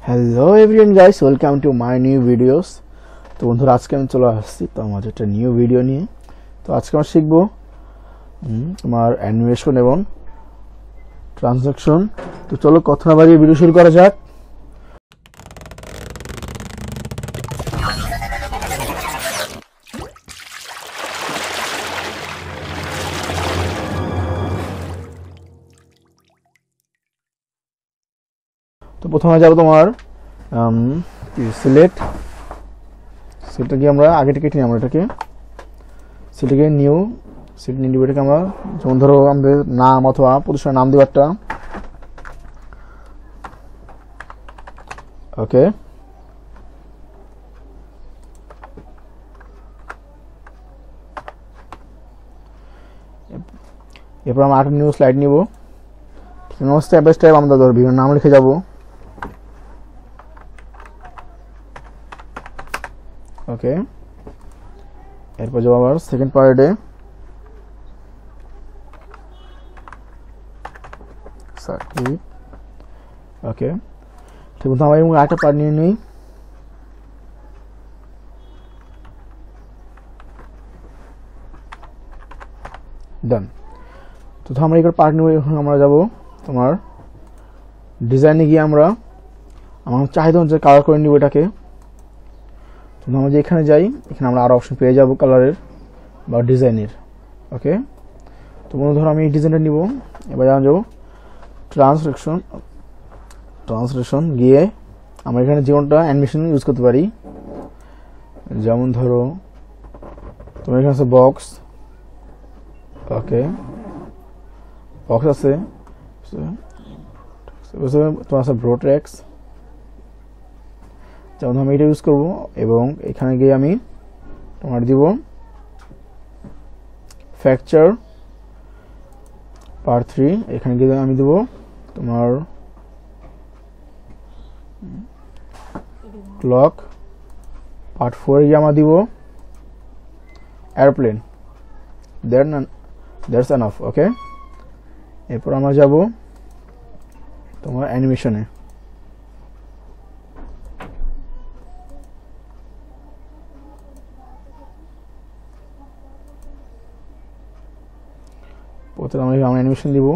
Hello everyone guys, welcome to my new videos. তো বন্ধুরা, আজকে আমি চলে আসছি তোমার একটা নিউ ভিডিও নিয়ে। তো আজকে আমরা শিখবো তোমার অ্যানিমেশন এবং ট্রানজাকশন। তো চলো কথা না বাড়িয়ে ভিডিও শুরু করা যাক। তো প্রথমে যাবো তোমার সিলেক্ট। সেটা কি আমরা আগে কেটে নিই, আমরা এটাকে সেটাকে নিউ সিট নিউ এটাকে আমরা, যেমন ধরো আমাদের নাম অথবা প্রতিষ্ঠানের নাম দেবো একটা। ওকে, এরপর আমরা আরেকটা নিউ স্লাইড নিব। স্টেপ বাই স্টেপ আমরা ধরো বিভিন্ন নাম লিখে যাব। ওকে, এরপর যাবো আবার সেকেন্ড পার্টে। ওকে, ঠিক মতো আমরা আরেকটা পার্ট নিয়ে নিই। ডান। তো আমরা এই পার্ট নিব। এখন আমরা যাব তোমার ডিজাইনে গিয়ে আমরা আমার চাহিদা অনুযায়ী কালার করে নিব এটাকে। তো আমরা যে এখানে যাই, এখানে আমরা আরো অপশন পেয়ে যাব কালারের বা ডিজাইনের। ওকে, তো মনে ধরো আমি এই ডিজাইনটা নিব। এবার যাবো ট্রান্সলেশন গিয়ে আমরা এখানে যেমনটা অ্যানিমেশন ইউজ করতে পারি, যেমন ধরো তোমার এখানে আছে বক্স। ওকে, বক্স আছে, তোমার আছে ব্রোট্রেক্স, যেমন আমি এটা ইউজ করবো। এবং এখানে গিয়ে আমি তোমার দিব ফ্র্যাকচার পার্ট 3। এখানে গিয়ে আমি দেব তোমার ক্লক পার্ট 4 গিয়ে আমরা দিব এয়ারপ্লেন। That's enough. ওকে, এরপর আমরা যাব তোমার অ্যানিমেশনে। প্রথমে আমরা অ্যানিমেশন দিব।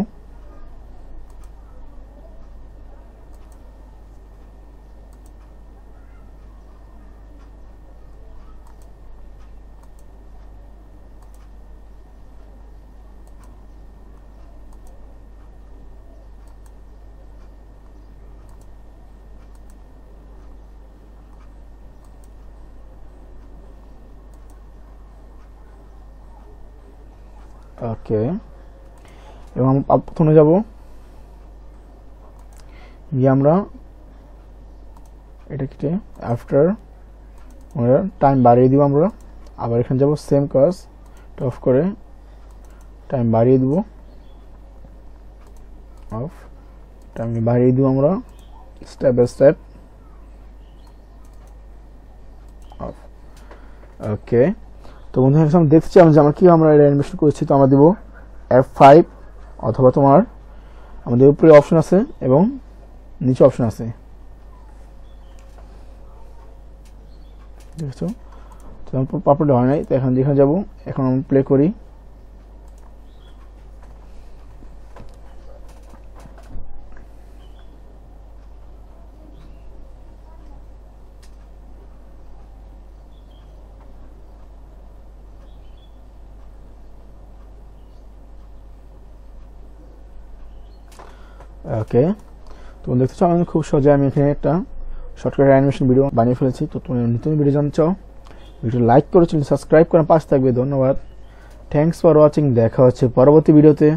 ওকে, এবং প্রথমে যাব গিয়ে আমরা এটা কেটে আফটার টাইম বাড়িয়ে দিব। আমরা আবার এখানে যাব সেম কাজ অফ করে টাইম বাড়িয়ে দিব। অফ টাইম বাড়িয়ে দিব আমরা স্টেপ বাই স্টেপ। অফ। ওকে, তো বন্ধুরা আমরা দেখতে চাই যে আমরা কি আমরা অ্যানিমেশন করেছি। তো আমরা দিব F5 অথবা তোমার আমাদের উপরে অপশন আছে এবং নিচে অপশন আছে, দেখছো? তো প্রপারলি হয় নাই, তো এখন যেখানে যাব এখন আমরা প্লে করি। ওকে, তো দেখতে চাও আমি খুব সহজে আমি এখানে একটা শর্টকাট অ্যানিমেশন ভিডিও বানিয়ে ফেলেছি। তো তুমি নতুন ভিডিও জানতে চাও, ভিডিও লাইক করে চ্যানেল সাবস্ক্রাইব করার পাশে থাকবে। ধন্যবাদ, থ্যাঙ্কস ফর ওয়াচিং। দেখা হচ্ছে পরবর্তী ভিডিওতে।